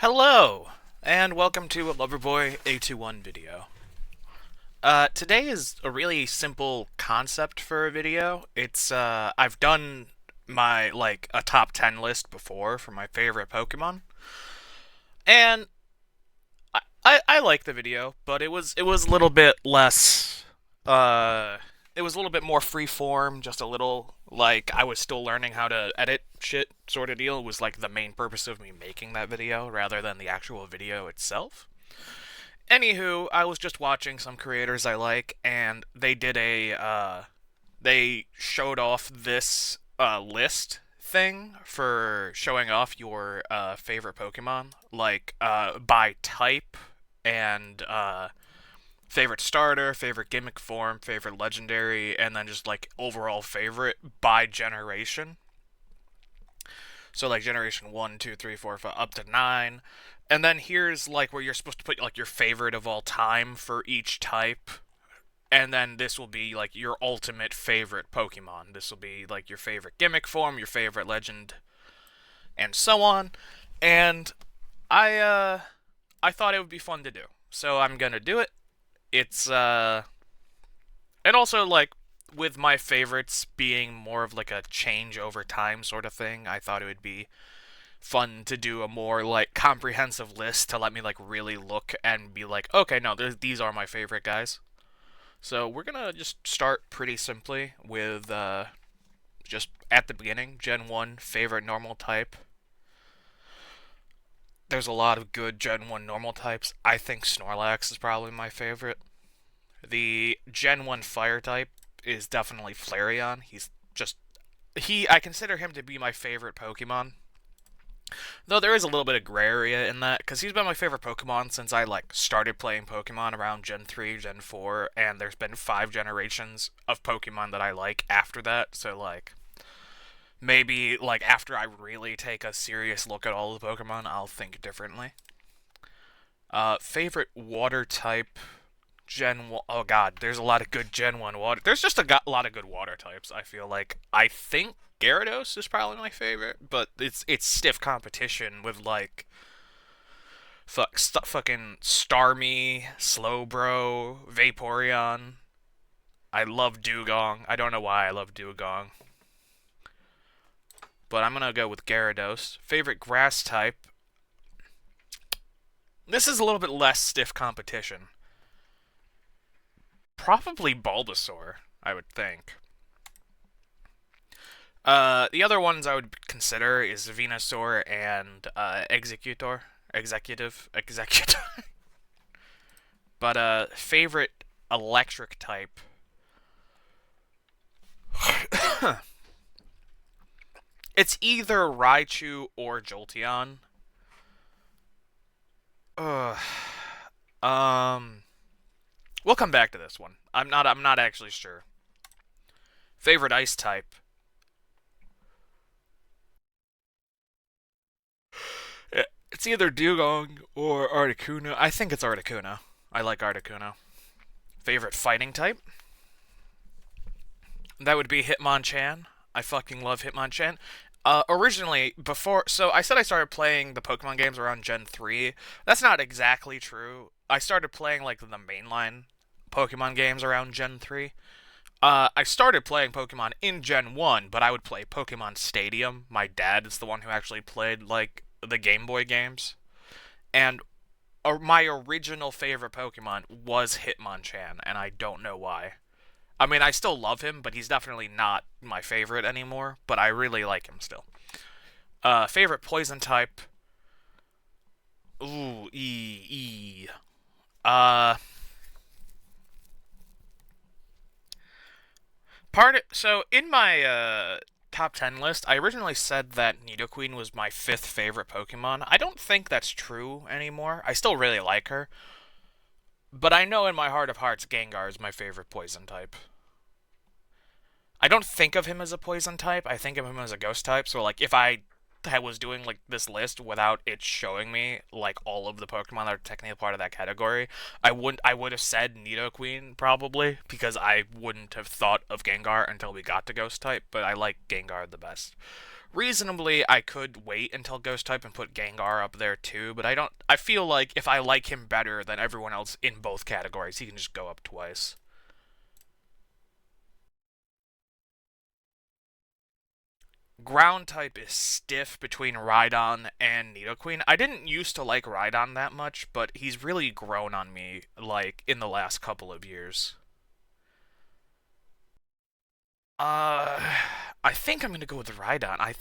Hello, and welcome to a Loverboy821 video. Today is a really simple concept for a video. I've done a top 10 list before for my favorite Pokemon, and I like the video, but it was a little bit less, uh, it was a little bit more free form, just a little, like, I was still learning how to edit shit sort of deal. It was like the main purpose of me making that video rather than the actual video itself. Anywho, I was just watching some creators I like, and they showed off this list thing for showing off your favorite Pokemon, like by type and favorite starter, favorite gimmick form, favorite legendary, and then just like overall favorite by generation. So like generation 1, 2, 3, 4, 5, up to 9. And then here's like where you're supposed to put like your favorite of all time for each type. And then this will be like your ultimate favorite Pokemon. This will be like your favorite gimmick form, your favorite legend, and so on. And I I thought it would be fun to do. So I'm gonna do it. It's and also like with my favorites being more of like a change over time sort of thing, I thought it would be fun to do a more like comprehensive list to let me like really look and be like, okay, no, these are my favorite guys. So we're gonna just start pretty simply with just at the beginning, Gen 1 favorite normal type. There's a lot of good Gen 1 normal types. I think Snorlax is probably my favorite. The Gen 1 fire type is definitely Flareon. I consider him to be my favorite Pokemon. Though there is a little bit of gray area in that, because he's been my favorite Pokemon since I like started playing Pokemon around Gen 3, Gen 4, and there's been 5 generations of Pokemon that I like after that, so like maybe like after I really take a serious look at all the Pokemon, I'll think differently. Favorite water type Gen 1. Oh god, there's a lot of good Gen 1 water. There's just a lot of good water types, I feel like. I think Gyarados is probably my favorite, but it's stiff competition with like fucking Starmie, Slowbro, Vaporeon. I love Dugong. I don't know why I love Dugong, but I'm gonna go with Gyarados. Favorite grass type. This is a little bit less stiff competition. Probably Bulbasaur, I would think. The other ones I would consider is Venusaur and Executor. But favorite electric type. It's either Raichu or Jolteon. Ugh. Um, we'll come back to this one. I'm not actually sure. Favorite ice type. It's either Dugong or Articuno. I think it's Articuno. I like Articuno. Favorite fighting type? That would be Hitmonchan. I fucking love Hitmonchan. Originally, so I said I started playing the Pokemon games around Gen 3. That's not exactly true. I started playing, like, the mainline Pokemon games around Gen 3. I started playing Pokemon in Gen 1, but I would play Pokemon Stadium. My dad is the one who actually played, like, the Game Boy games. And my original favorite Pokemon was Hitmonchan, and I don't know why. I mean, I still love him, but he's definitely not my favorite anymore, but I really like him still. Favorite poison type? Ooh, E. Uh, so in my top 10 list, I originally said that Nidoqueen was my fifth favorite Pokemon. I don't think that's true anymore. I still really like her, but I know in my heart of hearts Gengar is my favorite poison type. I don't think of him as a poison type. I think of him as a ghost type. So like if I was doing like this list without it showing me like all of the Pokemon that are technically part of that category, I would have said Nidoqueen probably because I wouldn't have thought of Gengar until we got to Ghost type, but I like Gengar the best. Reasonably, I could wait until Ghost type and put Gengar up there too, but I don't. I feel like if I like him better than everyone else in both categories, he can just go up twice. Ground type is stiff between Rhydon and Nidoqueen. I didn't used to like Rhydon that much, but he's really grown on me, like, in the last couple of years. Uh, I think I'm gonna go with Rhydon. I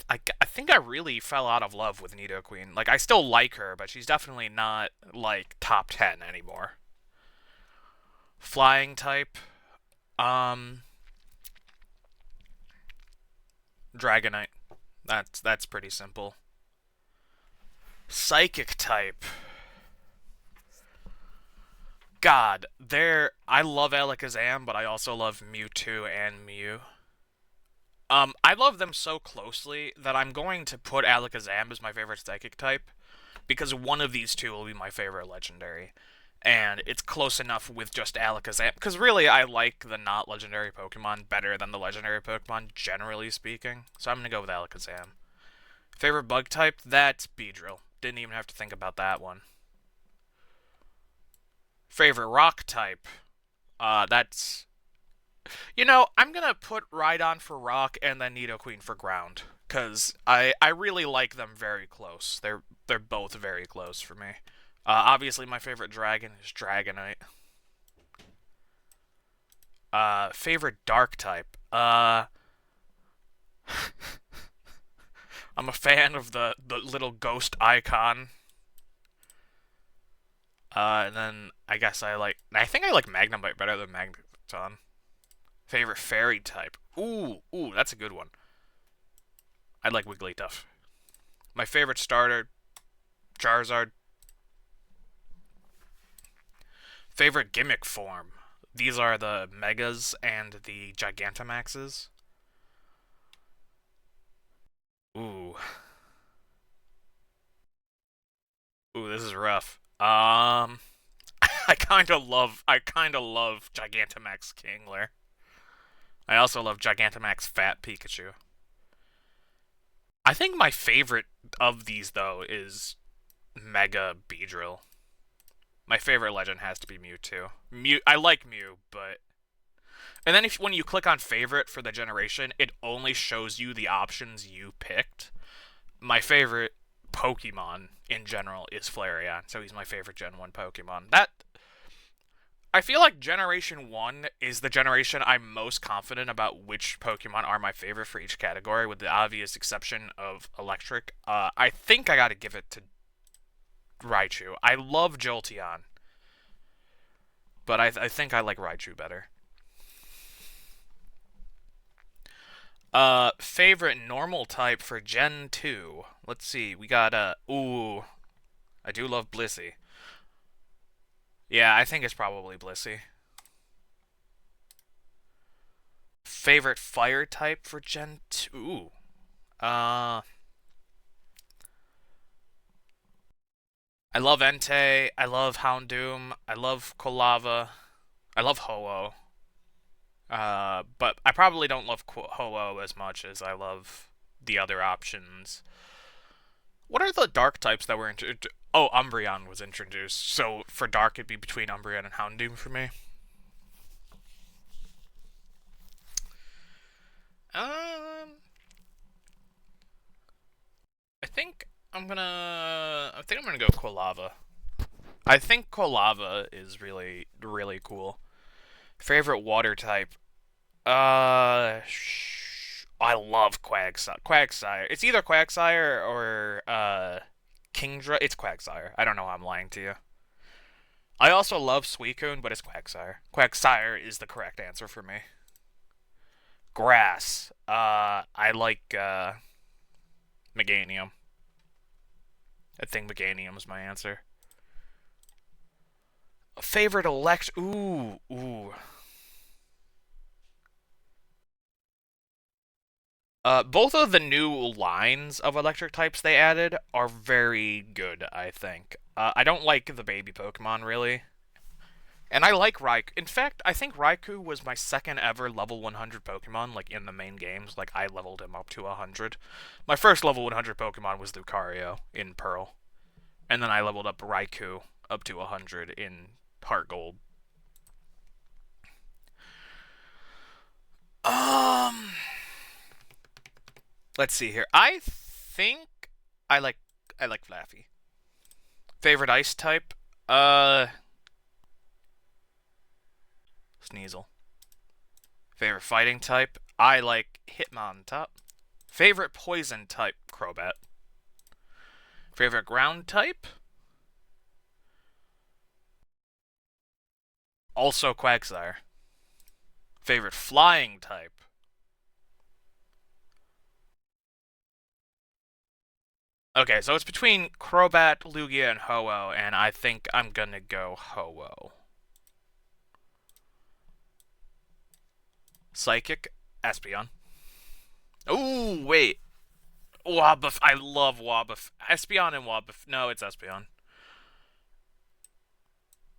think I really fell out of love with Nidoqueen. Like, I still like her, but she's definitely not, like, top 10 anymore. Flying type, um, Dragonite. That's pretty simple. Psychic type. God, there. I love Alakazam, but I also love Mewtwo and Mew. I love them so closely that I'm going to put Alakazam as my favorite Psychic type because one of these two will be my favorite Legendary, and it's close enough with just Alakazam. Because really, I like the not Legendary Pokemon better than the Legendary Pokemon, generally speaking. So I'm gonna go with Alakazam. Favorite Bug type? That's Beedrill. Didn't even have to think about that one. Favorite Rock type? That's I'm gonna put Rhydon for rock and then Nidoqueen for ground, cause I really like them very close. They're both very close for me. Obviously, my favorite dragon is Dragonite. Favorite dark type. I'm a fan of the little ghost icon. And then I guess I think I like Magnemite better than Magneton. Favorite fairy type. Ooh, that's a good one. I like Wigglytuff. My favorite starter, Charizard. Favorite gimmick form. These are the Megas and the Gigantamaxes. Ooh. Ooh, this is rough. I kinda love Gigantamax Kingler. I also love Gigantamax Fat Pikachu. I think my favorite of these though is Mega Beedrill. My favorite legend has to be Mewtwo. I like Mew, but and then if when you click on favorite for the generation, it only shows you the options you picked. My favorite Pokemon in general is Flareon, so he's my favorite Gen 1 Pokemon. That I feel like Generation 1 is the generation I'm most confident about which Pokemon are my favorite for each category, with the obvious exception of Electric. I think I gotta give it to Raichu. I love Jolteon, but I think I like Raichu better. Favorite normal type for Gen 2. Let's see. We got ooh, I do love Blissey. Yeah, I think it's probably Blissey. Favorite fire type for Gen 2. Ooh. I love Entei. I love Houndoom. I love Kolava. I love Ho-Oh. But I probably don't love Ho-Oh as much as I love the other options. What are the dark types that were introduced? Oh, Umbreon was introduced. So for dark, it'd be between Umbreon and Houndoom for me. Um, I think I think I'm gonna go Quilava. I think Quilava is really really cool. Favorite water type? I love Quagsire. Quagsire. It's either Quagsire or Kingdra. It's Quagsire. I don't know how I'm lying to you. I also love Suicune, but it's Quagsire. Quagsire is the correct answer for me. Grass. I like Meganium. I think Meganium is my answer. Favorite elect? Ooh, Both of the new lines of electric types they added are very good, I think. I don't like the baby Pokemon, really. And I like Raikou. In fact, I think Raikou was my second ever level 100 Pokemon, like, in the main games. Like, I leveled him up to 100. My first level 100 Pokemon was Lucario in Pearl. And then I leveled up Raikou up to 100 in Heart Gold. Um, let's see here. I think I like I like Flaffy. Favorite ice type? Sneasel. Favorite fighting type? I like Hitmontop. Favorite poison type? Crobat. Favorite ground type? Also Quagsire. Favorite flying type? Okay, so it's between Crobat, Lugia, and Ho-Oh, and I think I'm gonna go Ho-Oh. Psychic, Espeon. Ooh, wait. Wobbuff. I love Wobbuff. Espeon and Wobbuff. No, it's Espeon.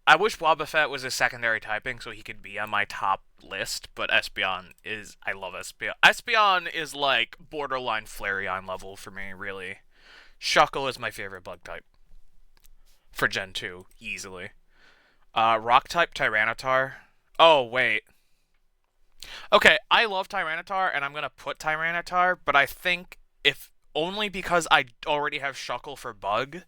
I wish Wobbuffet was a secondary typing so he could be on my top list, but Espeon is... I love Espeon. Espeon is like borderline Flareon level for me, really. Shuckle is my favorite bug type. For Gen 2, easily. Rock type Tyranitar. Oh, wait. Okay, I love Tyranitar, and I'm gonna put Tyranitar, but I think if only because I already have Shuckle for Bug,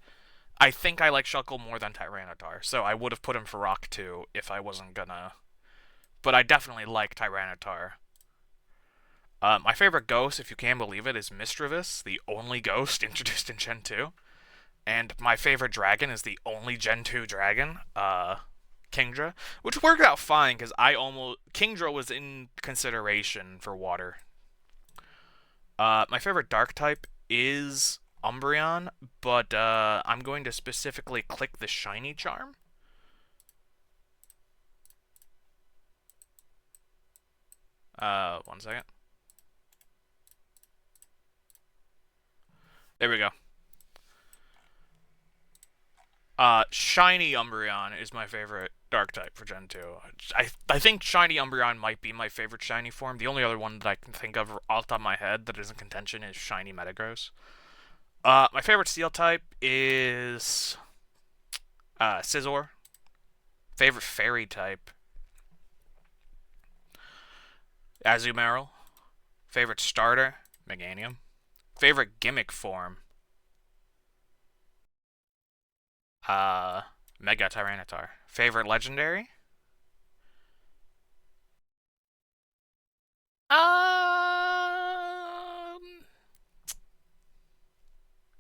I think I like Shuckle more than Tyranitar, so I would have put him for Rock too if I wasn't gonna. But I definitely like Tyranitar. My favorite ghost, if you can believe it, is Misdreavus, the only ghost introduced in Gen 2. And my favorite dragon is the only Gen 2 dragon, Kingdra, which worked out fine because Kingdra was in consideration for water. My favorite dark type is Umbreon, but I'm going to specifically click the shiny charm. One second. There we go. Shiny Umbreon is my favorite dark type for Gen 2. I think Shiny Umbreon might be my favorite shiny form. The only other one that I can think of off the top of my head that is in contention is Shiny Metagross. My favorite Steel type is Scizor. Favorite Fairy type, Azumarill. Favorite starter, Meganium. Favorite gimmick form, Mega Tyranitar. Favorite legendary?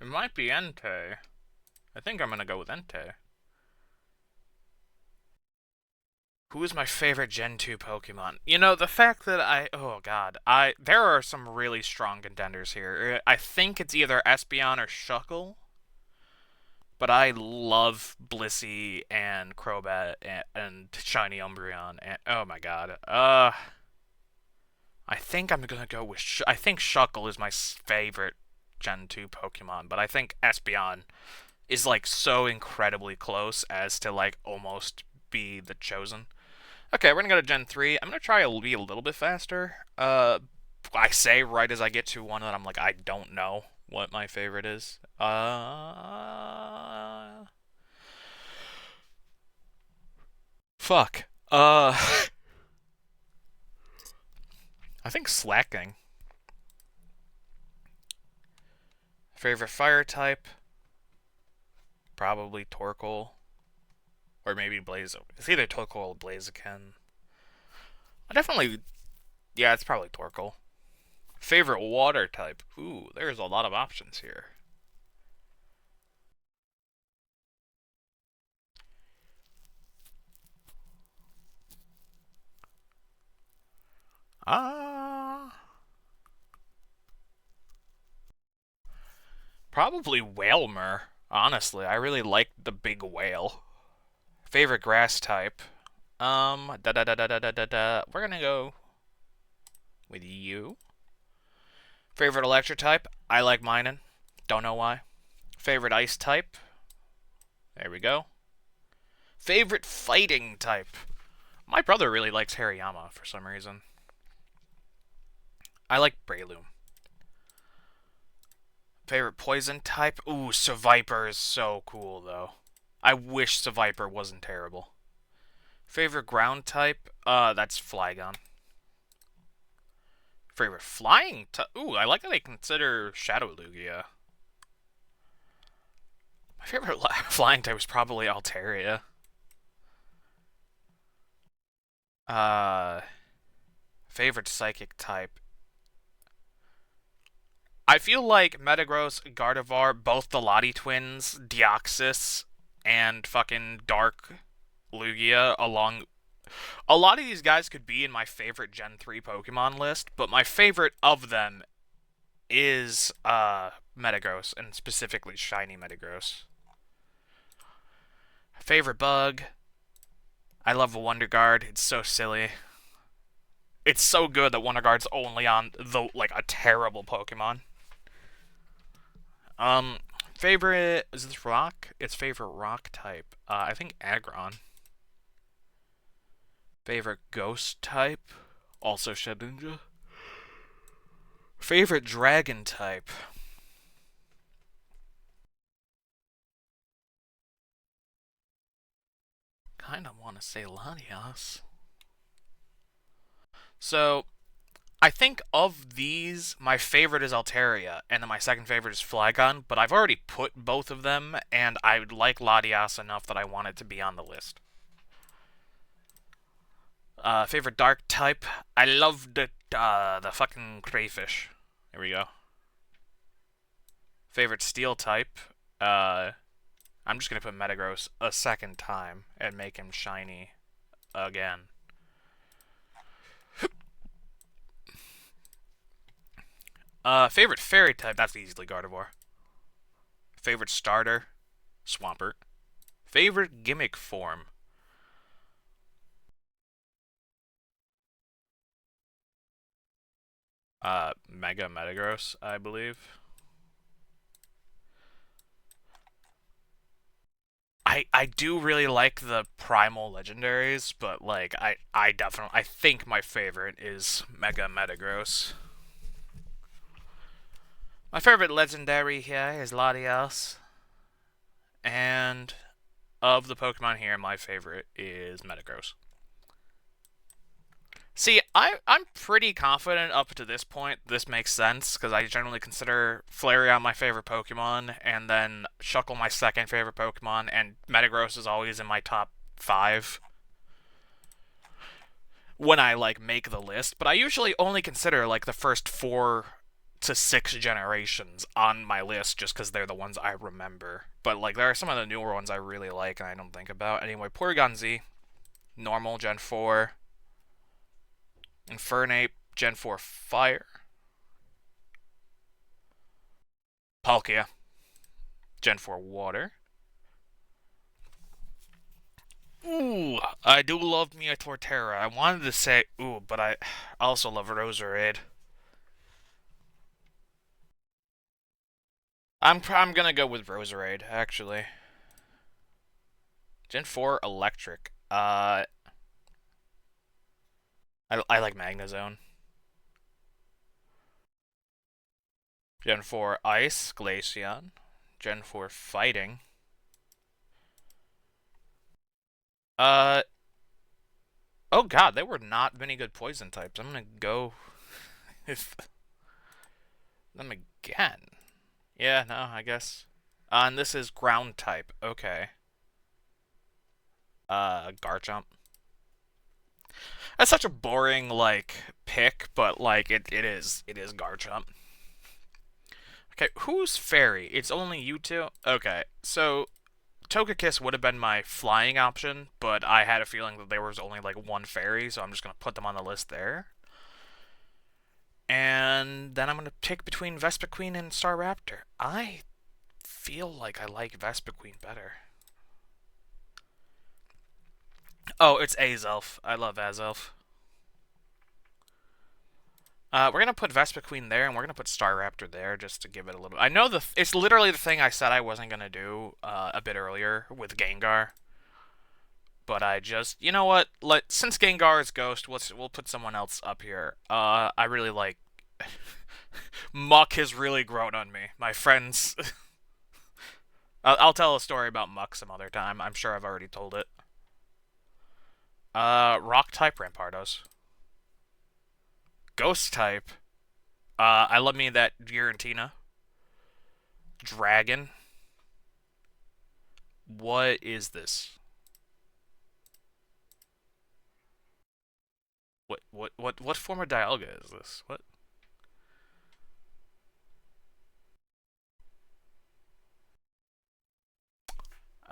It might be Entei. I think I'm gonna go with Entei. Who is my favorite Gen 2 Pokemon? You know, the fact that oh god, there are some really strong contenders here. I think it's either Espeon or Shuckle. But I love Blissey and Crobat and Shiny Umbreon and oh my god. I think I'm gonna go with I think Shuckle is my favorite Gen 2 Pokemon, but I think Espeon is like so incredibly close as to like almost be the chosen. Okay, we're gonna go to Gen 3. I'm gonna try to be a little bit faster. I say right as I get to one that I'm like, I don't know what my favorite is. Fuck. I think slacking. Favorite fire type? Probably Torkoal. Or maybe Blaziken. It's either Torkoal or Blaziken. I definitely... Yeah, it's probably Torkoal. Favorite water type? Ooh, there's a lot of options here. Probably Whalmer. Honestly, I really like the big whale. Favorite grass type? Da. We're gonna go with you. Favorite electric type? I like Minun. Don't know why. Favorite ice type? There we go. Favorite fighting type? My brother really likes Hariyama for some reason. I like Breloom. Favorite poison type? Ooh, Seviper is so cool, though. I wish Seviper wasn't terrible. Favorite ground type? That's Flygon. Favorite flying type? Ooh, I like that they consider Shadow Lugia. My favorite flying type is probably Altaria. Uh, favorite psychic type? I feel like Metagross, Gardevoir, both the Lottie twins, Deoxys, and fucking Dark Lugia along. A lot of these guys could be in my favorite Gen 3 Pokemon list, but my favorite of them is Metagross, and specifically Shiny Metagross. Favorite bug? I love Wonder Guard. It's so silly. It's so good that Wonder Guard's only on the like a terrible Pokemon. Um, favorite is this rock? It's favorite rock type. I think Aggron. Favorite ghost type? Also Shedinja. Favorite dragon type? Kinda want to say Latias. So, I think of these, my favorite is Altaria, and then my second favorite is Flygon, but I've already put both of them, and I like Latias enough that I want it to be on the list. Favorite dark type? I love the fucking crayfish. There we go. Favorite steel type? I'm just gonna put Metagross a second time and make him shiny again. Favorite fairy type? That's easily Gardevoir. Favorite starter? Swampert. Favorite gimmick form? Mega Metagross, I believe. I do really like the primal legendaries, but like I definitely I think my favorite is Mega Metagross. My favorite legendary here is Latias, and of the Pokemon here, my favorite is Metagross. See, I'm pretty confident up to this point this makes sense, because I generally consider Flareon my favorite Pokemon, and then Shuckle my second favorite Pokemon, and Metagross is always in my top 5 when I, like, make the list, but I usually only consider, like, the first 4 to 6 generations on my list just because they're the ones I remember. But, like, there are some of the newer ones I really like and I don't think about. Anyway, Porygon Z, normal, Gen 4. Infernape, Gen 4 Fire. Palkia, Gen 4 Water. Ooh, I do love me a Torterra. I wanted to say ooh, but I also love Roserade. I'm gonna go with Roserade, actually. Gen 4 Electric. I like Magnezone. Gen 4 Ice, Glaceon. Gen 4 Fighting. Uh, oh god, there were not many good poison types. I'm gonna go with them again. Yeah, no, I guess. And this is ground type. Okay. Garchomp. That's such a boring, like, pick, but, like, it is Garchomp. Okay, who's fairy? It's only you two? Okay, so Togekiss would have been my flying option, but I had a feeling that there was only like one fairy, so I'm just gonna put them on the list there. And then I'm gonna pick between Vespiquen and Staraptor. I feel like I like Vespiquen better. Oh, it's Azelf. I love Azelf. We're gonna put Vespa Queen there, and we're gonna put Star Raptor there just to give it a little. I know it's literally the thing I said I wasn't gonna do a bit earlier with Gengar, but I just, you know what? Since Gengar is Ghost, we'll put someone else up here. I really like Muck has really grown on me. My friends, I'll tell a story about Muck some other time. I'm sure I've already told it. Rock type Rampardos. Ghost type. I love me that Giratina. Dragon. What is this? What form of Dialga is this? What?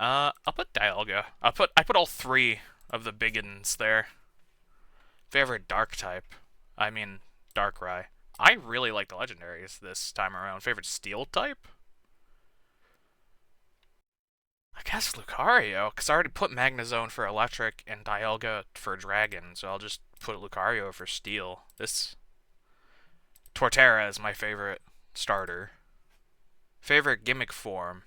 I'll put Dialga. I put all three of the biggins there. Favorite dark type. I mean, Darkrai. I really like the legendaries this time around. Favorite steel type? I guess Lucario, because I already put Magnezone for electric and Dialga for dragon, so I'll just put Lucario for steel. This Torterra is my favorite starter. Favorite gimmick form?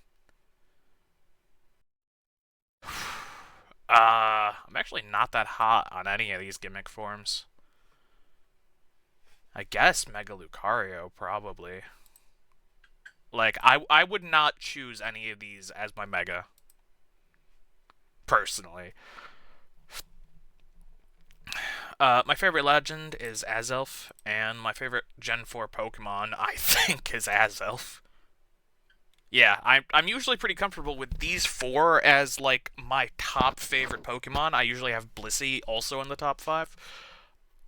I'm actually not that hot on any of these gimmick forms. I guess Mega Lucario, probably. Like, I would not choose any of these as my Mega. Personally. My favorite legend is Azelf, and my favorite Gen 4 Pokemon, I think, is Azelf. Yeah, I'm usually pretty comfortable with these four as, like, my top favorite Pokemon. I usually have Blissey also in the top five.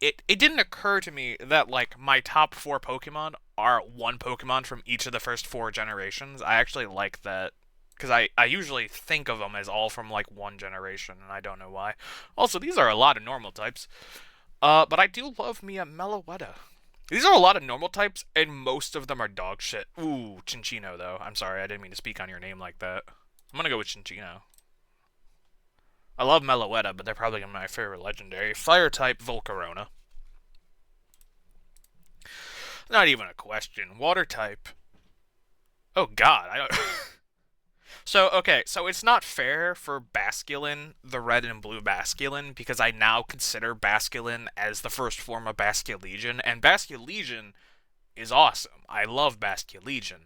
It didn't occur to me that, like, my top four Pokemon are one Pokemon from each of the first four generations. I actually like that because I usually think of them as all from like one generation, and I don't know why. Also, these are a lot of normal types. But I do love me a Meloetta. These are a lot of normal types, and most of them are dog shit. Ooh, Chinchino though. I'm sorry, I didn't mean to speak on your name like that. I'm gonna go with Chinchino. I love Meloetta, but they're probably my favorite legendary. Fire type Volcarona. Not even a question. Water type. Oh God, I don't. So, okay, so it's not fair for Basculin, the red and blue Basculin, because I now consider Basculin as the first form of Basculegion, and Basculegion is awesome. I love Basculegion.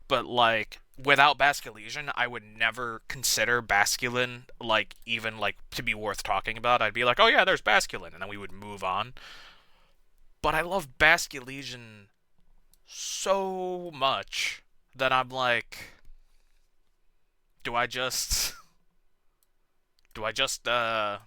But, like, without Basculegion, I would never consider Basculin, like, even, like, to be worth talking about. I'd be like, oh yeah, there's Basculin, and then we would move on. But I love Basculegion so much that I'm like, do I just do I just uh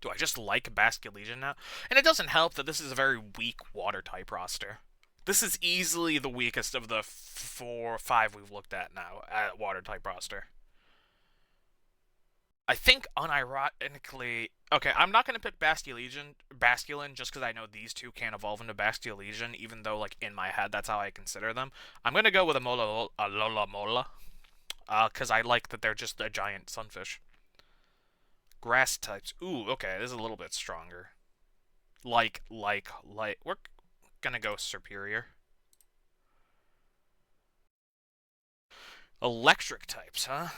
do I just like Basculegion now? And it doesn't help that this is a very weak water type roster. This is easily the weakest of the 4 or 5 we've looked at now at water type roster. I think unironically, okay, I'm not gonna pick Basculin just because I know these two can't evolve into Basculegion, even though like in my head that's how I consider them. I'm gonna go with a Lola Mola, because I like that they're just a giant sunfish. Grass types. Ooh, okay, this is a little bit stronger. We're gonna go superior. Electric types, huh?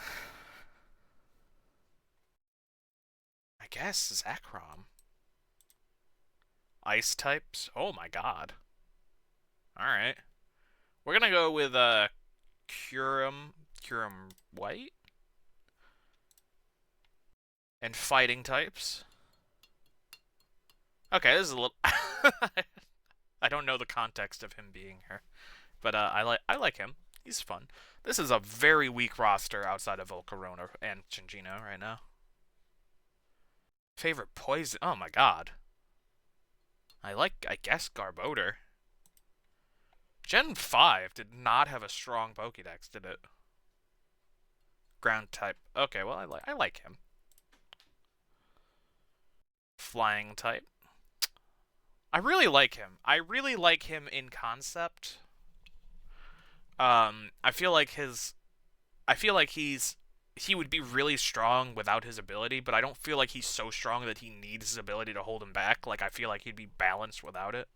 I guess Zekrom. Ice types. Oh my God. All right, we're gonna go with Curum White, and fighting types. Okay, this is a little. I don't know the context of him being here, but I like him. He's fun. This is a very weak roster outside of Volcarona and Chinchino right now. Favorite poison? Oh my God. I guess Garbodor. Gen 5 did not have a strong Pokédex, did it? Ground type. Okay, well I like him. Flying type. I really like him. I really like him in concept. I feel like he's he would be really strong without his ability, but I don't feel like he's so strong that he needs his ability to hold him back. Like, I feel like he'd be balanced without it.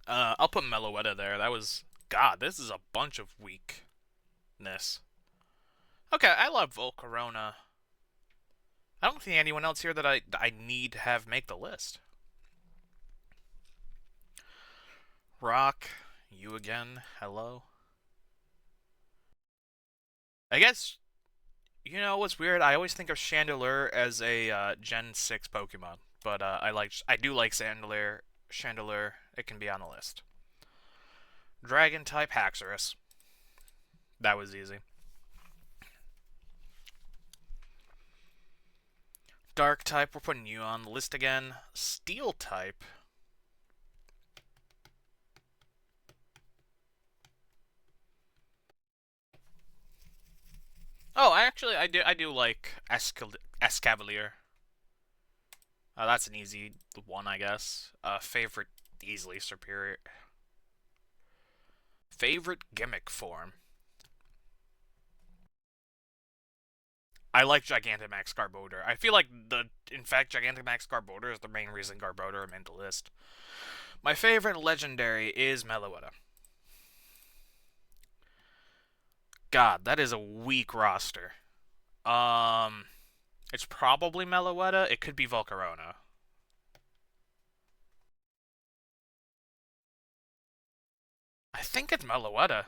I'll put Meloetta there. That was... God, this is a bunch of weakness. Okay, I love Volcarona. I don't think anyone else here that I need to have make the list. Rock, you again. Hello. I guess, you know what's weird? I always think of Chandelure as a Gen 6 Pokemon, but I do like Chandelure. It can be on the list. Dragon type Haxorus. That was easy. Dark type, we're putting you on the list again. Steel type. Oh, I do like Escavalier. That's an easy one, I guess. Favorite, easily superior. Favorite gimmick form. I like Gigantamax Garbodor. I feel like in fact, Gigantamax Garbodor is the main reason Garbodor made the list. My favorite legendary is Meloetta. God, that is a weak roster. Um, it's probably Meloetta. It could be Volcarona. I think it's Meloetta.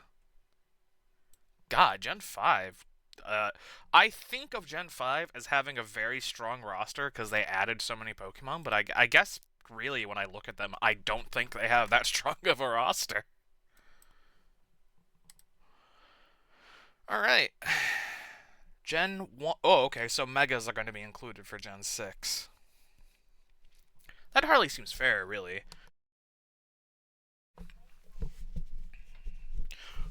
God, Gen 5. Uh, I think of Gen 5 as having a very strong roster because they added so many Pokemon, but I guess really when I look at them, I don't think they have that strong of a roster. Alright. Gen 1. Oh, okay, so Megas are going to be included for Gen 6. That hardly seems fair, really.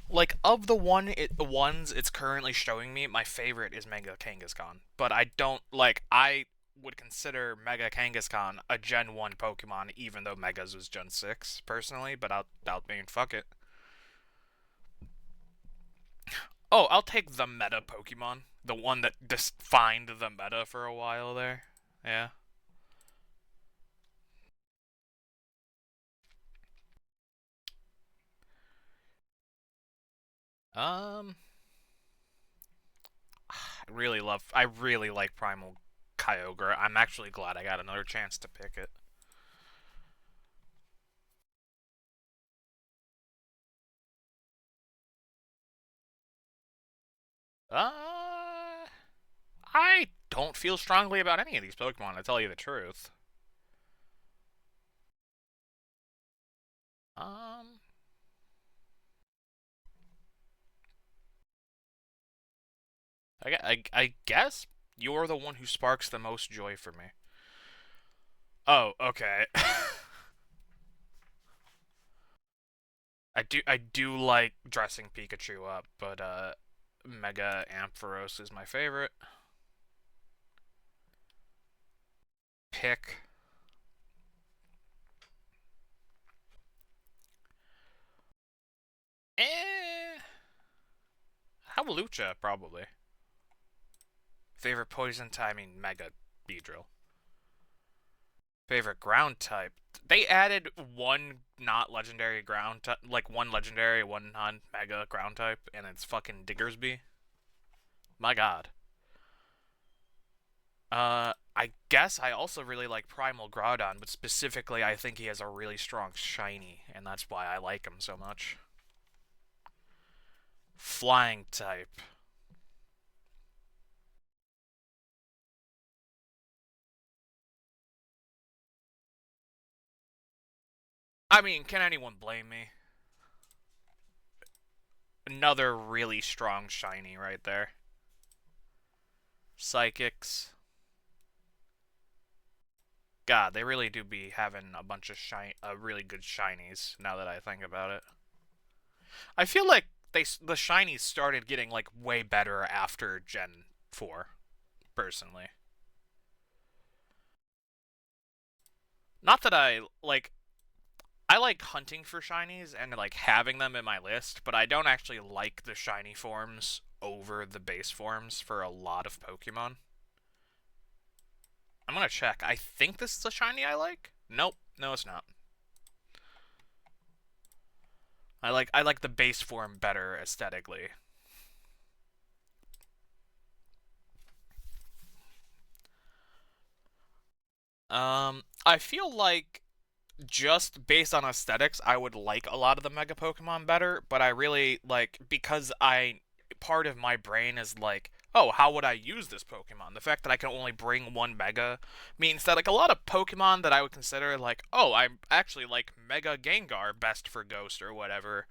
Like, of the ones it's currently showing me, my favorite is Mega Kangaskhan. But I don't, like, I would consider Mega Kangaskhan a Gen 1 Pokemon, even though Megas was Gen 6, personally, but I'll mean, fuck it. Oh, I'll take the meta Pokemon. The one that defined the meta for a while there. Yeah. Um, I really like Primal Kyogre. I'm actually glad I got another chance to pick it. Uh, I don't feel strongly about any of these Pokemon, to tell you the truth. Um, I guess you're the one who sparks the most joy for me. Oh, okay. I do like dressing Pikachu up, but Mega Ampharos is my favorite. Pick. Eh. Hawlucha, probably. Favorite poison type, I mean Mega Beedrill. Favorite ground type. They added one not legendary ground type, like one legendary, one non mega ground type, and it's fucking Diggersby. My god. I guess I also really like Primal Groudon, but specifically I think he has a really strong shiny, and that's why I like him so much. Flying type. I mean, can anyone blame me? Another really strong shiny right there. Psychics. God, they really do be having a bunch of really good shinies. Now that I think about it, I feel like the shinies started getting like way better after Gen 4. Personally, Not that I like hunting for shinies and like having them in my list, but I don't actually like the shiny forms over the base forms for a lot of Pokemon. I'm gonna check. I think this is a shiny I like. Nope, no, it's not. I like the base form better aesthetically. I feel like just based on aesthetics, I would like a lot of the Mega Pokemon better, but I really like because I part of my brain is like, oh, how would I use this Pokemon? The fact that I can only bring one Mega means that like a lot of Pokemon that I would consider like, oh, I actually like Mega Gengar best for Ghost or whatever,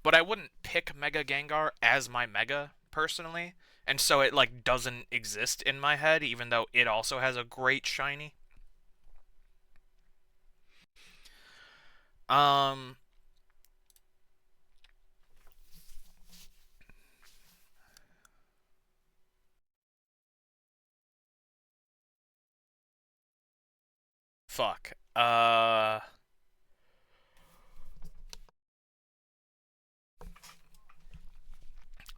but I wouldn't pick Mega Gengar as my Mega personally, and so it like doesn't exist in my head, even though it also has a great shiny. Um, fuck.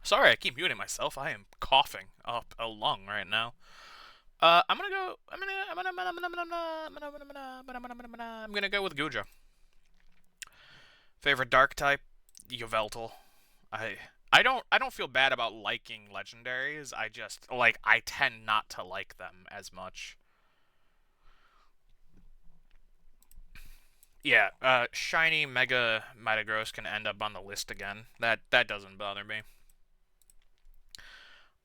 Sorry, I keep muting myself. I am coughing up a lung right now. I'm gonna go. I'm gonna go with Guja. Favorite Dark type, Yveltal. I I don't feel bad about liking legendaries. I just like I tend not to like them as much. Yeah, shiny Mega Metagross can end up on the list again. That doesn't bother me.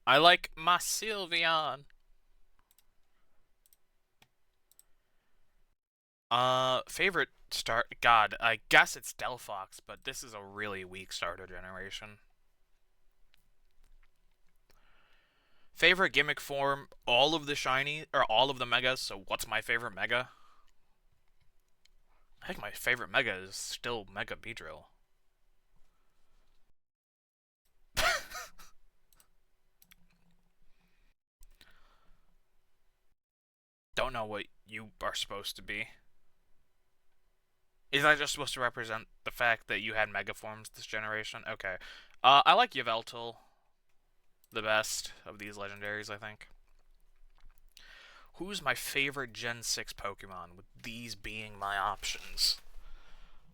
I like my Sylveon. Favorite start? God, I guess it's Delphox, but this is a really weak starter generation. Favorite gimmick form? All of the shiny or all of the megas. So what's my favorite mega? I think my favorite mega is still Mega Beedrill. Don't know what you are supposed to be. Is that just supposed to represent the fact that you had mega forms this generation? Okay. I like Yveltal the best of these legendaries, I think. Who's my favorite Gen 6 Pokemon, with these being my options?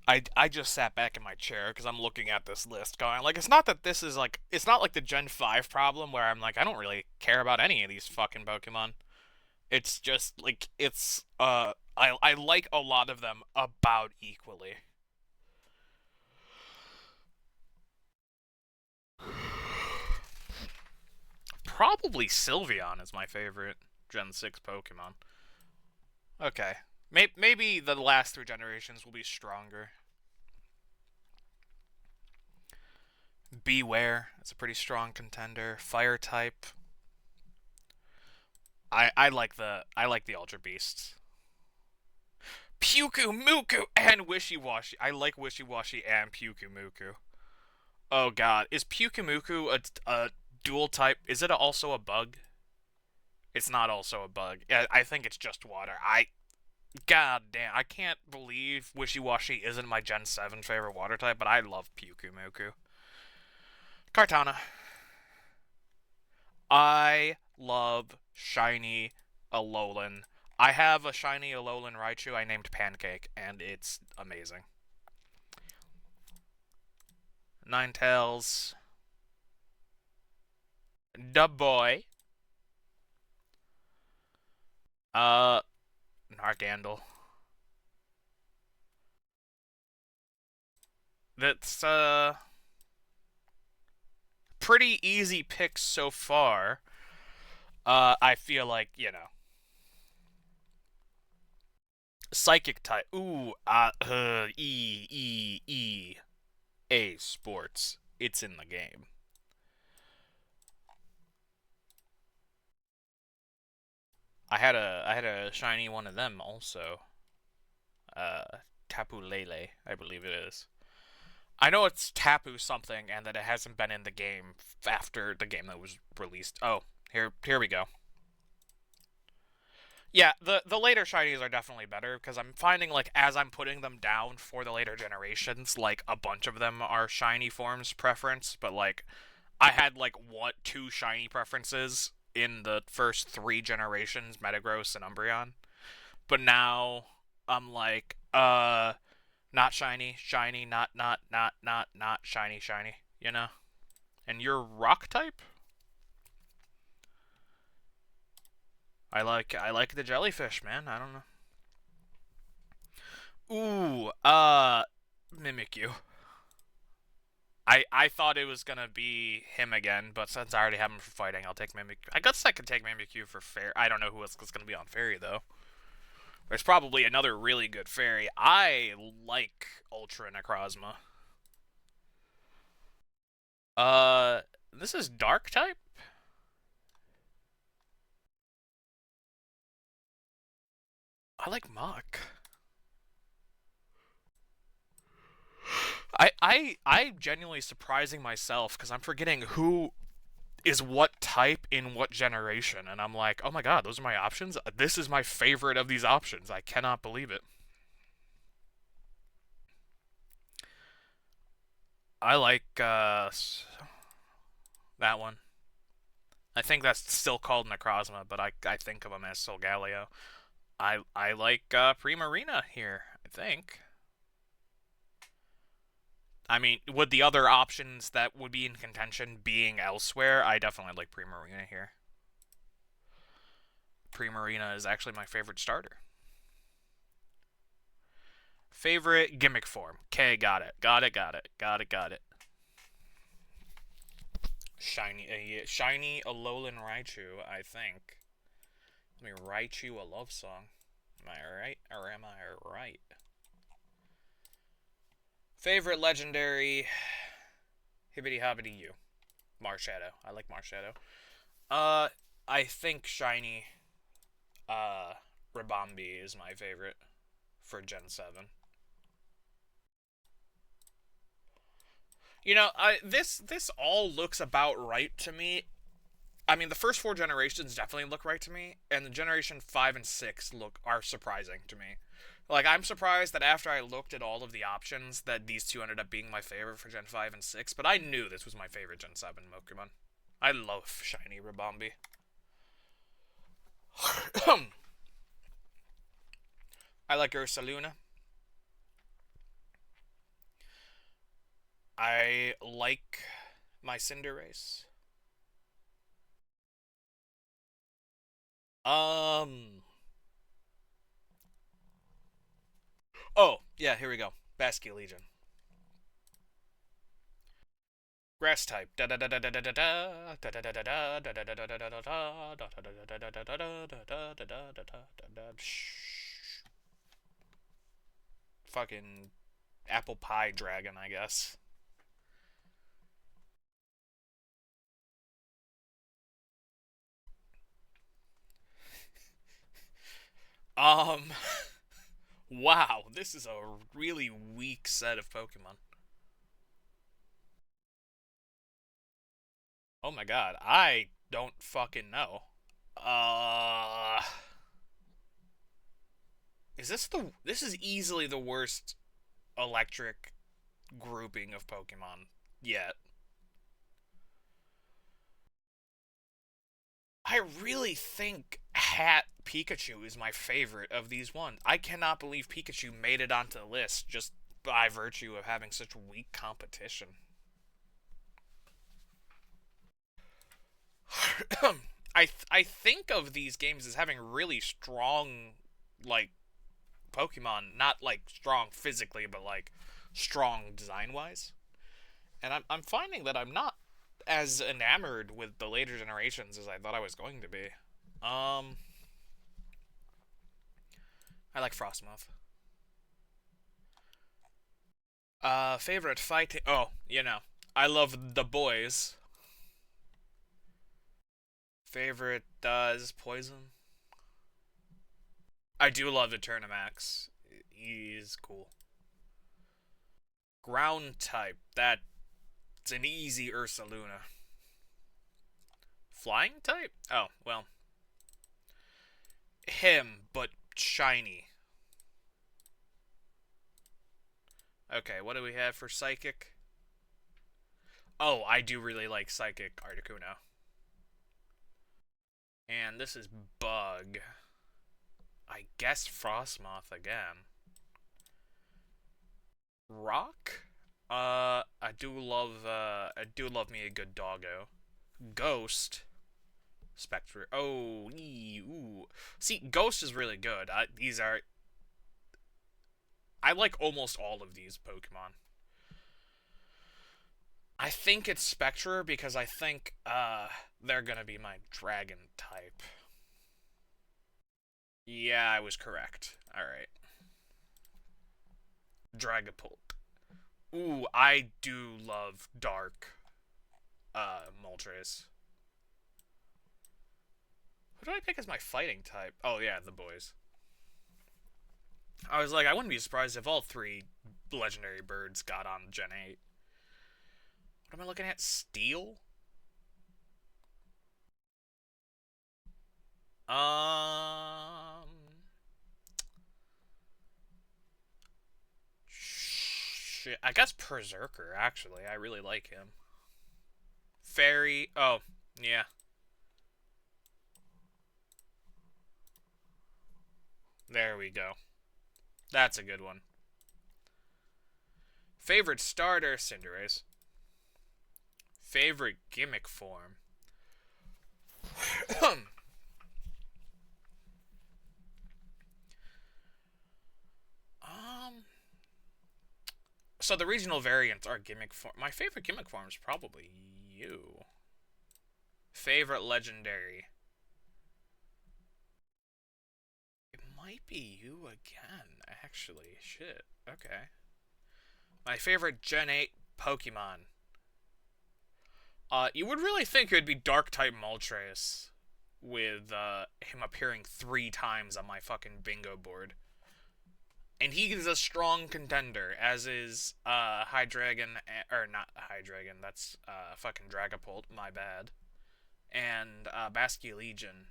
I just sat back in my chair because I'm looking at this list going, like, it's not that this is, like, it's not like the Gen 5 problem where I'm like, I don't really care about any of these fucking Pokemon. It's just, like, I like a lot of them about equally. Probably Sylveon is my favorite Gen 6 Pokemon. Okay. Maybe the last three generations will be stronger. Beware, it's a pretty strong contender. Fire type. I like the Ultra Beasts. Puku Muku and Wishy Washy. I like Wishy Washy and Puku Muku. Oh god, is Puku Muku a dual type? Is it also a bug? It's not also a bug. I think it's just water. God damn, I can't believe Wishy Washy isn't my Gen 7 favorite water type, but I love Puku Muku. Kartana. I love shiny Alolan. I have a shiny Alolan Raichu I named Pancake, and it's amazing. Ninetales. Da boy. Uh, Nargandel. That's pretty easy picks so far. I feel like, Psychic type. Ooh, A sports. It's in the game. I had a shiny one of them also. Tapu Lele, I believe it is. I know it's Tapu something, and that it hasn't been in the game after the game that was released. Oh, here we go. Yeah, the later shinies are definitely better because I'm finding like as I'm putting them down for the later generations, like a bunch of them are shiny forms preference, but like I had like what two shiny preferences in the first three generations, Metagross and Umbreon. But now I'm like, not shiny, shiny, not shiny, shiny, you know? And you're rock type? I like the jellyfish, man. I don't know. Ooh, Mimikyu. I thought it was gonna be him again, but since I already have him for fighting, I'll take Mimikyu. I guess I could take Mimikyu for fair. I don't know who else is gonna be on fairy though. There's probably another really good fairy. I like Ultra Necrozma. Uh, this is dark type. I like Mach. I'm genuinely surprising myself because I'm forgetting who is what type in what generation, and I'm like, oh my god, those are my options. This is my favorite of these options. I cannot believe it. I like that one. I think that's still called Necrozma, but I think of him as Solgaleo. I like Primarina here. I think. I mean, with the other options that would be in contention being elsewhere, I definitely like Primarina here. Primarina is actually my favorite starter. Favorite gimmick form. Okay, got it. Got it. Shiny Alolan Raichu, I think. Let me write you a love song. Am I right or am I right? Favorite legendary Hibbity Hobbity U. Marshadow. I like Marshadow. Uh, I think shiny uh Rabombi is my favorite for Gen 7. You know, this all looks about right to me. I mean, the first four generations definitely look right to me, and the generation 5 and 6 are surprising to me. Like, I'm surprised that after I looked at all of the options, that these two ended up being my favorite for Gen 5 and 6. But I knew this was my favorite Gen 7 Pokemon. I love shiny Rabombi. I like Ursaluna. I like my Cinderace. Um. Oh, yeah, here we go. Basque Legion. Grass type. Fucking apple pie dragon, I guess. Um, wow, this is a really weak set of Pokemon. Oh my god, I don't fucking know. Uh, this is easily the worst electric grouping of Pokemon yet. I really think Hat Pikachu is my favorite of these ones. I cannot believe Pikachu made it onto the list just by virtue of having such weak competition. I think of these games as having really strong like Pokemon, not like strong physically, but like strong design wise. And I'm finding that I'm not as enamored with the later generations as I thought I was going to be. Um, I like Frostmoth. Favorite fighting? Oh, I love the boys. Favorite is Poison. I do love the Turnamax. He's cool. Ground type. That's an easy Ursaluna. Flying type? Oh, well. him, but shiny. Okay, what do we have for Psychic? Oh, I do really like Psychic Articuno. And this is Bug. I guess Frostmoth again. Rock? I do love me a good doggo. Ghost. Spectre. Oh, ooh. See, Ghost is really good. I like almost all of these Pokemon. I think it's Spectre because I think, they're gonna be my dragon type. Yeah, I was correct. Alright. Dragapult. Ooh, I do love Dark, Moltres. Who do I pick as my fighting type? Oh, yeah, the boys. I was like, I wouldn't be surprised if all three legendary birds got on Gen 8. What am I looking at? Steel? Um. Shit. I guess Berserker, actually. I really like him. Fairy. Oh, yeah. There we go. That's a good one. Favorite starter, Cinderace. Favorite gimmick form. um. So the regional variants are gimmick form. My favorite gimmick form is probably you. Favorite legendary. It might be you again, actually. Shit. Okay. My favorite Gen 8 Pokemon. You would really think it would be Dark-type Moltres with, him appearing 3 times on my fucking bingo board. And he is a strong contender, as is, Hydreigon, or not Hydreigon, that's, fucking Dragapult, my bad. And, Basculegion.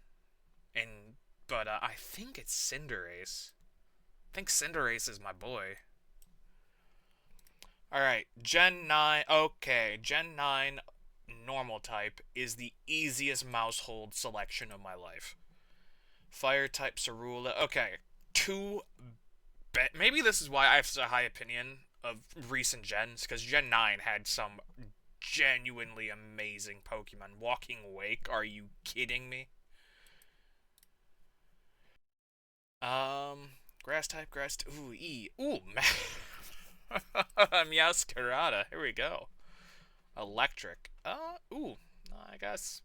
And, but, I think it's Cinderace. I think Cinderace is my boy. Alright, Gen 9, okay, Gen 9 normal type is the easiest mousehold selection of my life. Fire type Cerula. Okay, maybe this is why I have such a high opinion of recent gens, because Gen 9 had some genuinely amazing Pokemon. Walking Wake, are you kidding me? Grass type, ooh, ooh, Meowscarada, here we go. Electric, ooh, I guess.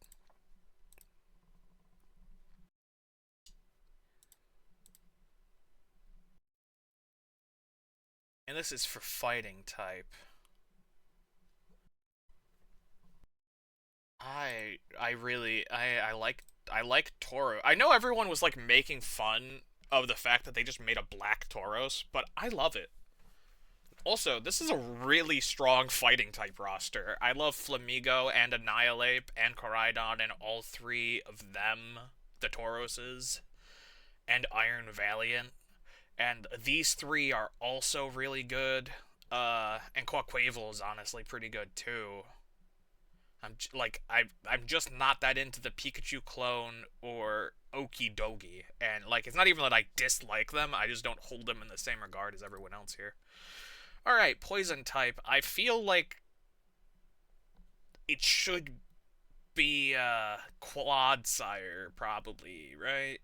And this is for fighting type. I like Toro. I know everyone was like making fun of the fact that they just made a black Tauros, but I love it. Also, this is a really strong fighting type roster. I love Flamigo and Annihilate and Koraidon and all 3 of them, the Tauroses, and Iron Valiant. And these 3 are also really good. And Quaquaval is honestly pretty good too. I'm just not that into the Pikachu clone or Okidogi, and like it's not even that I dislike them. I just don't hold them in the same regard as everyone else here. All right, poison type. I feel like it should be Quagsire, probably, right?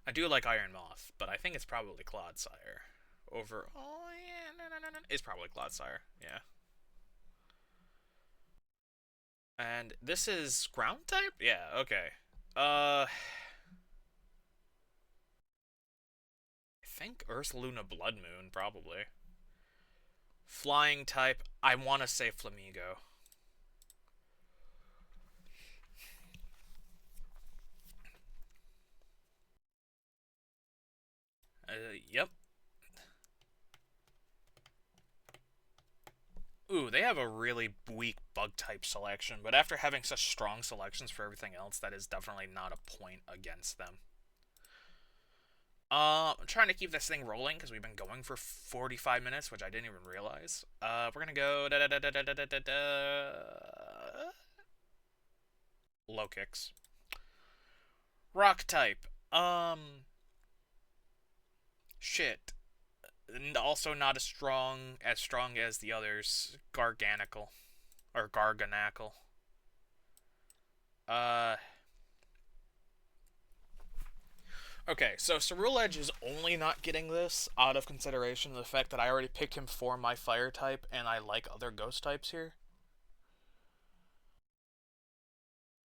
I do like Iron Moth, but I think it's probably Clodsire. Over. Oh yeah, no. It's probably Clodsire. Yeah. And this is ground type? Yeah, okay. I think Earth, Luna, Blood Moon, probably. Flying type, I want to say Flamigo. Yep. Ooh, they have a really weak bug type selection, but after having such strong selections for everything else, that is definitely not a point against them. I'm trying to keep this thing rolling because we've been going for 45 minutes, which I didn't even realize. We're gonna go low kicks. Rock type. Shit. Also not as strong as the others. Garganical or Garganacle. Uh. Okay, so Cerule Edge is only not getting this out of consideration of the fact that I already picked him for my fire type and I like other ghost types here.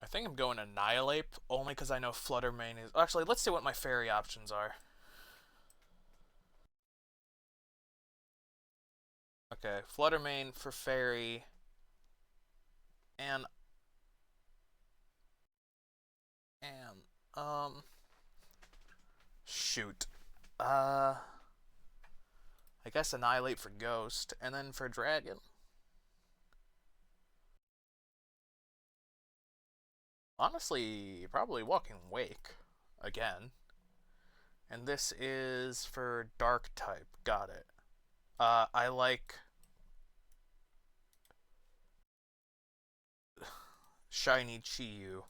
I think I'm going Annihilate only because I know Fluttermane is. Actually, let's see what my fairy options are. Okay, Fluttermane for fairy. And. And. Shoot. I guess Annihilate for Ghost, and then for Dragon. Honestly, probably Walking Wake again. And this is for Dark type. Got it. I like Shiny Chiyu.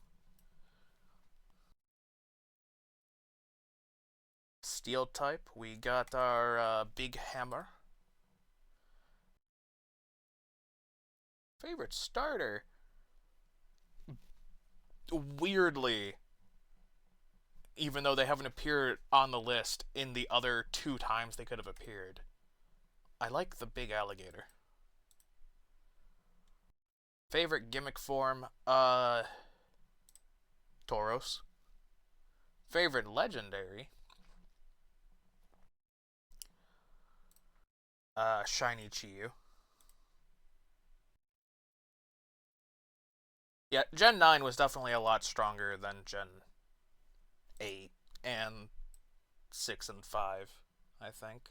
Steel type, we got our big hammer. Favorite starter? Weirdly, even though they haven't appeared on the list in the other 2 times they could have appeared, I like the big alligator. Favorite gimmick form? Tauros. Favorite legendary? Shiny Chiyu. Yeah, Gen 9 was definitely a lot stronger than Gen 8 and 6 and 5, I think.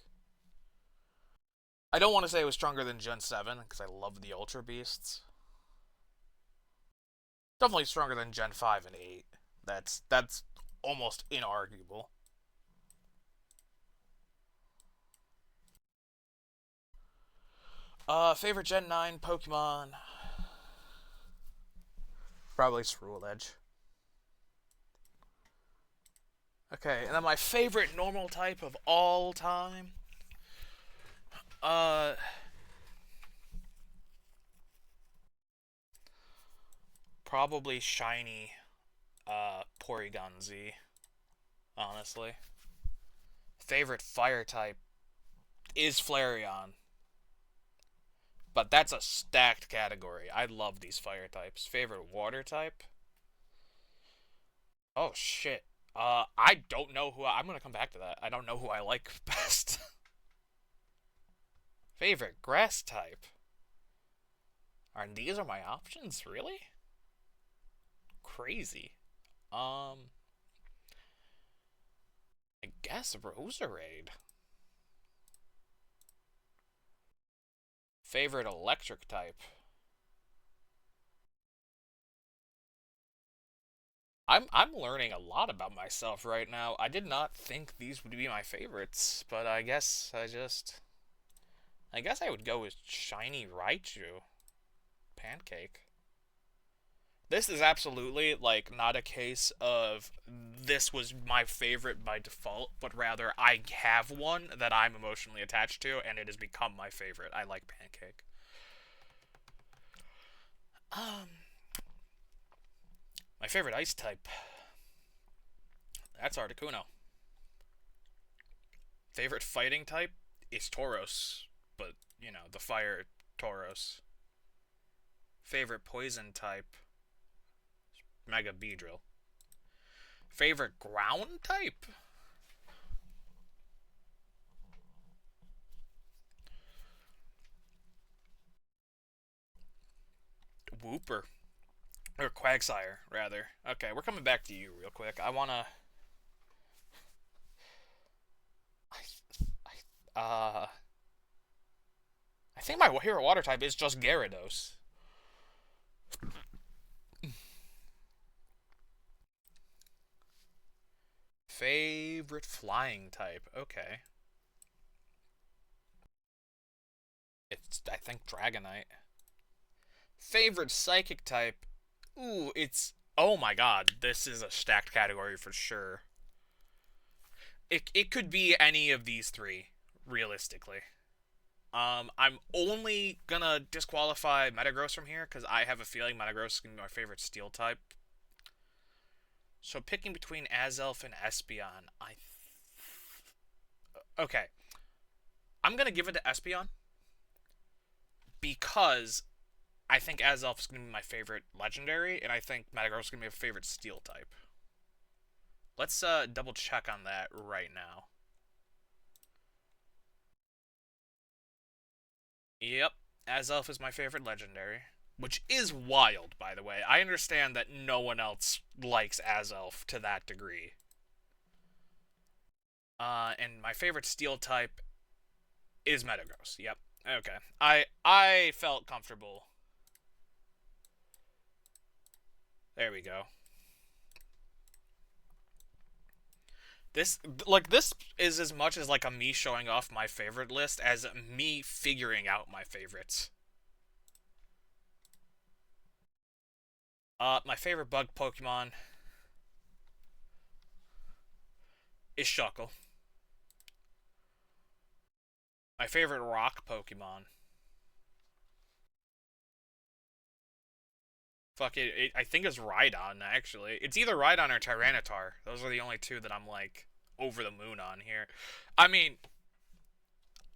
I don't want to say it was stronger than Gen 7 because I love the Ultra Beasts. Definitely stronger than Gen 5 and 8. That's almost inarguable. Favorite Gen 9 Pokemon? Probably Cerule Edge. Okay, and then my favorite normal type of all time? Uh... Probably shiny, Porygon Z, honestly. Favorite fire type is Flareon. But that's a stacked category. I love these fire types. Favorite water type? Oh shit. I don't know I'm gonna come back to that. I don't know who I like best. Favorite grass type? These are my options? Really? Crazy. I guess Roserade. Favorite electric type? I'm learning a lot about myself right now. I did not think these would be my favorites, but I guess I would go with Shiny Raichu. Pancake. This is absolutely like not a case of this was my favorite by default, but rather I have one that I'm emotionally attached to and it has become my favorite. I like Pancake. My favorite ice type. That's Articuno. Favorite fighting type is Tauros, but the fire Tauros. Favorite poison type, Mega Beedrill. Favorite ground type? Wooper. Or Quagsire, rather. Okay, we're coming back to you real quick. I think my hero water type is just Gyarados. Favorite flying type? Okay. It's, I think, Dragonite. Favorite psychic type? Ooh, it's. Oh my god, this is a stacked category for sure. It could be any of these three, realistically. I'm only gonna disqualify Metagross from here because I have a feeling Metagross is gonna be my favorite Steel type. So picking between Azelf and Espeon, okay. I'm gonna give it to Espeon because I think Azelf is gonna be my favorite Legendary, and I think Metagross is gonna be my favorite Steel type. Let's double check on that right now. Yep, Azelf is my favorite Legendary. Which is wild, by the way. I understand that no one else likes Azelf to that degree. And my favorite Steel type is Metagross. Yep. Okay. I felt comfortable. There we go. This is as much as like a me showing off my favorite list as me figuring out my favorites. My favorite bug Pokemon is Shuckle. My favorite rock Pokemon. Fuck it, I think it's Rhydon, actually. It's either Rhydon or Tyranitar. Those are the only two that I'm, like, over the moon on here. I mean,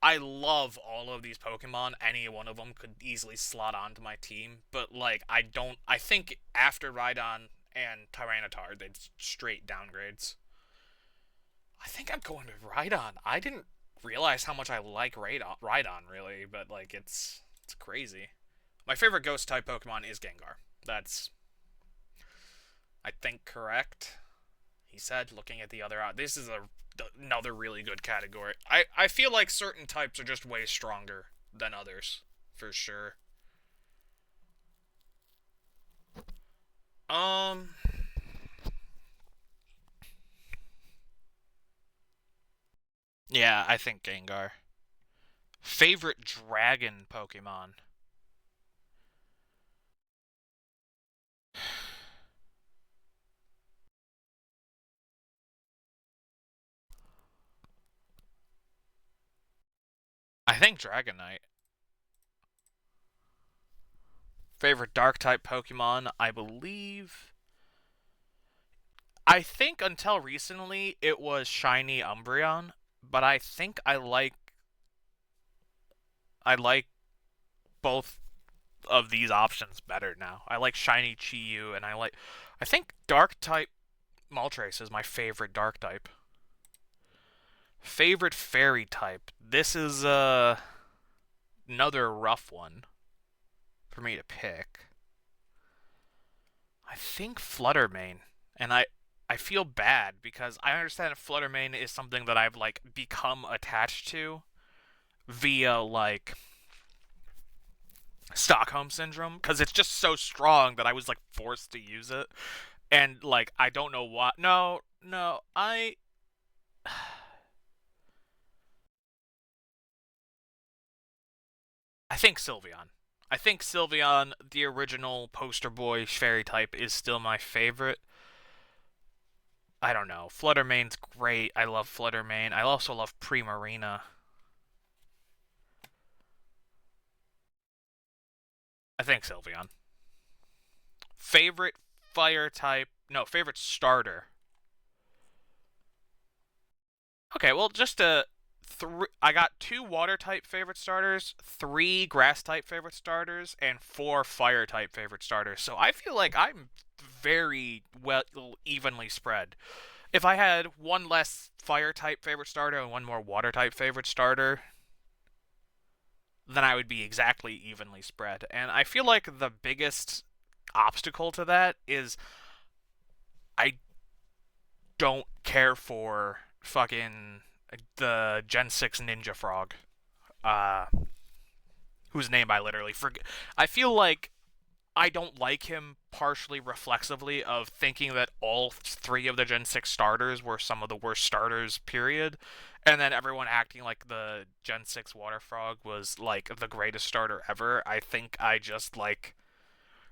I love all of these Pokemon. Any one of them could easily slot onto my team. But, like, I don't... I think after Rhydon and Tyranitar, they'd straight downgrades. I think I'm going to Rhydon. I didn't realize how much I like Rhydon, really. But, like, it's crazy. My favorite Ghost-type Pokemon is Gengar. That's, I think, correct. He said, looking at the other out. This is another really good category. I feel like certain types are just way stronger than others, for sure. Um, yeah, I think Gengar. Favorite dragon Pokemon? I think Dragonite. Favorite dark type Pokemon? I believe. I think until recently it was Shiny Umbreon, but I think I like both of these options better now. I like Shiny Chi-Yu, and I think Dark type Moltres is my favorite Dark type. Favorite Fairy type. This is another rough one for me to pick. I think Fluttermane, and I feel bad because I understand Fluttermane is something that I've like become attached to via like Stockholm syndrome because it's just so strong that I was like forced to use it, and like I don't know what. No, no, I think Sylveon. I think Sylveon, the original poster boy fairy type, is still my favorite. I don't know. Fluttermane's great. I love Fluttermane. I also love Primarina. I think Sylveon. Favorite fire type? No, favorite starter. Okay, well, just I got two water type favorite starters, three grass type favorite starters, and four fire type favorite starters. So I feel like I'm very well evenly spread. If I had one less fire type favorite starter and one more water type favorite starter, then I would be exactly evenly spread. And I feel like the biggest obstacle to that is I don't care for fucking the Gen 6 Ninja Frog. Uh, whose name I literally forget. I feel like I don't like him partially reflexively of thinking that all three of the Gen 6 starters were some of the worst starters, period. And then everyone acting like the Gen 6 Water Frog was like the greatest starter ever. I think I just like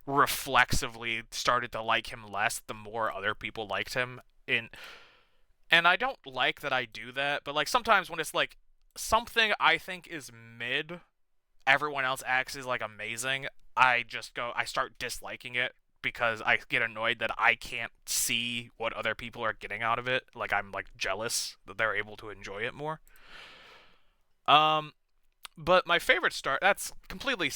reflexively started to like him less the more other people liked him. And I don't like that I do that, but like sometimes when it's like something I think is mid, everyone else acts is like amazing. I start disliking it because I get annoyed that I can't see what other people are getting out of it. Like I'm like jealous that they're able to enjoy it more. Um, but my favorite start that's completely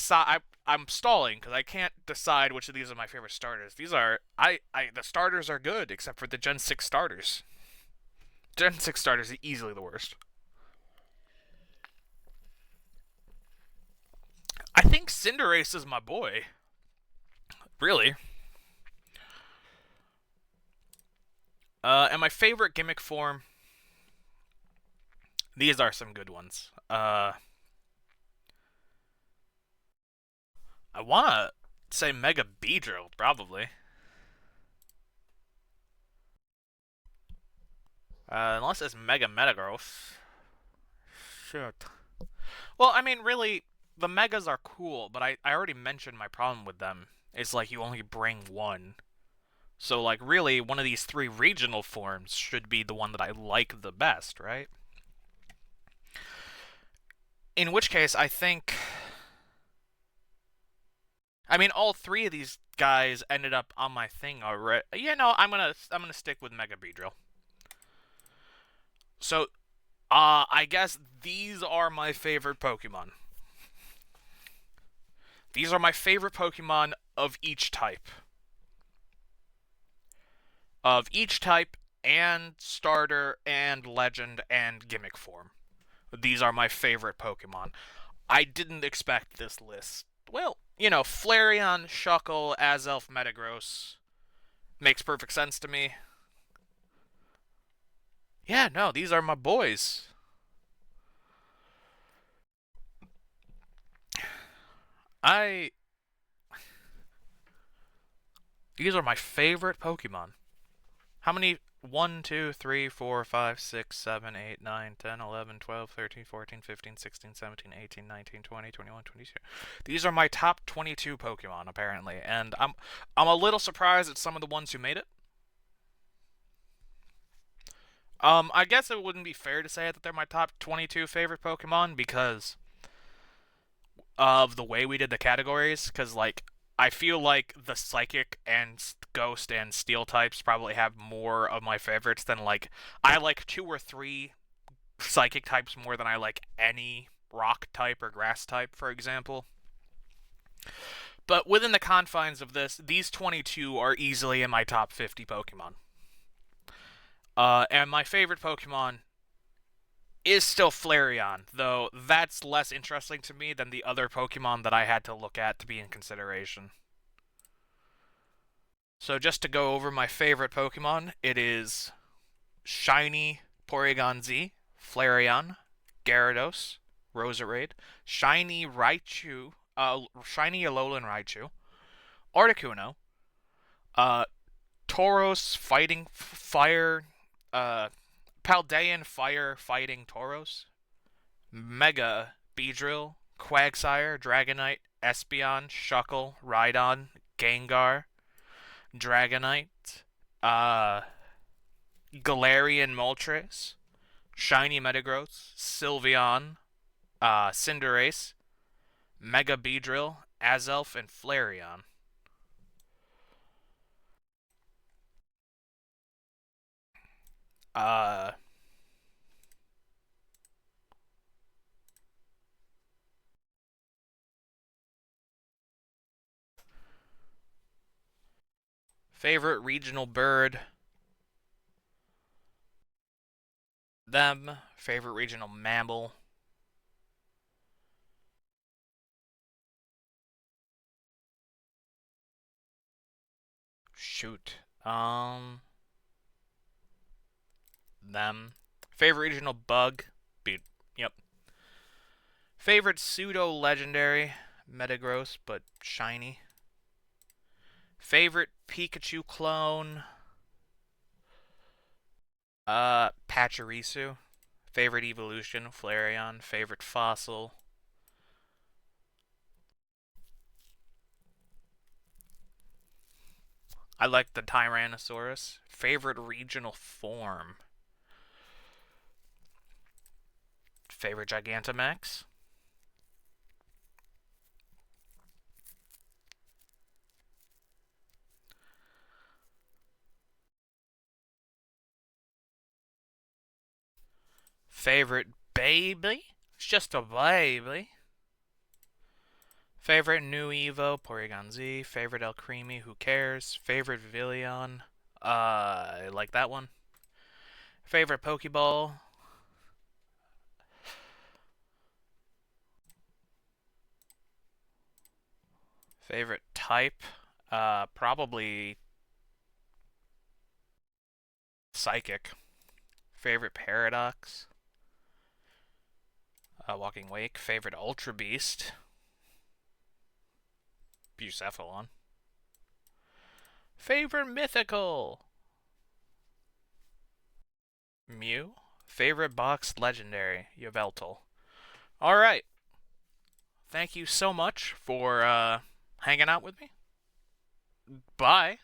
I'm stalling because I can't decide which of these are my favorite starters. These are I the starters are good except for the Gen 6 starters. Gen 6 starters are easily the worst. I think Cinderace is my boy. Really. And my favorite gimmick form. These are some good ones. I wanna say Mega Beedrill, probably. Unless it's Mega Metagross. Shit. Well, I mean, really, the Megas are cool, but I already mentioned my problem with them. It's like you only bring one. So, like, really, one of these three regional forms should be the one that I like the best, right? In which case, I think. I mean, all three of these guys ended up on my thing already. You know, I'm gonna stick with Mega Beedrill. So, I guess these are my favorite Pokemon. These are my favorite Pokemon of each type. Of each type and starter and legend and gimmick form. These are my favorite Pokemon. I didn't expect this list. Well, you know, Flareon, Shuckle, Azelf, Metagross makes perfect sense to me. Yeah, no, these are my boys. I These are my favorite Pokemon. How many? 1, 2, 3, 4, 5, 6, 7, 8, 9, 10, 11, 12, 13, 14, 15, 16, 17, 18, 19, 20, 21, 22. These are my top 22 Pokemon, apparently, and I'm a little surprised at some of the ones who made it. I guess it wouldn't be fair to say that they're my top 22 favorite Pokemon because of the way we did the categories, because, like, I feel like the Psychic and Ghost and Steel types probably have more of my favorites than, like, I like 2 or 3 Psychic types more than I like any Rock type or Grass type, for example. But within the confines of this, these 22 are easily in my top 50 Pokemon. And my favorite Pokemon is still Flareon, though that's less interesting to me than the other Pokemon that I had to look at to be in consideration. So just to go over my favorite Pokemon, it is Shiny Porygon Z, Flareon, Gyarados, Roserade, Shiny Raichu, Shiny Alolan Raichu, Articuno, uh, Tauros Fighting Fire, uh, Paldean Fire Fighting Tauros, Mega Beedrill, Quagsire, Dragonite, Espeon, Shuckle, Rhydon, Gengar, Dragonite, Galarian Moltres, Shiny Metagross, Sylveon, Cinderace, Mega Beedrill, Azelf, and Flareon. Uh, Favorite regional bird? Them. Favorite regional mammal? Shoot. Them. Favorite regional bug? Be yep. Favorite pseudo legendary? Metagross, but shiny. Favorite Pikachu clone? Pachirisu. Favorite evolution? Flareon. Favorite fossil? I like the Tyrannosaurus. Favorite regional form? Favorite Gigantamax? Favorite baby? It's just a baby. Favorite new Evo? Porygon Z. Favorite El Creamy? Who cares? Favorite Villion? I like that one. Favorite Pokeball? Favorite type? Probably Psychic. Favorite Paradox? Walking Wake. Favorite Ultra Beast? Bucephalon. Favorite Mythical? Mew. Favorite Box Legendary? Yveltal. Alright. Thank you so much for hanging out with me. Bye.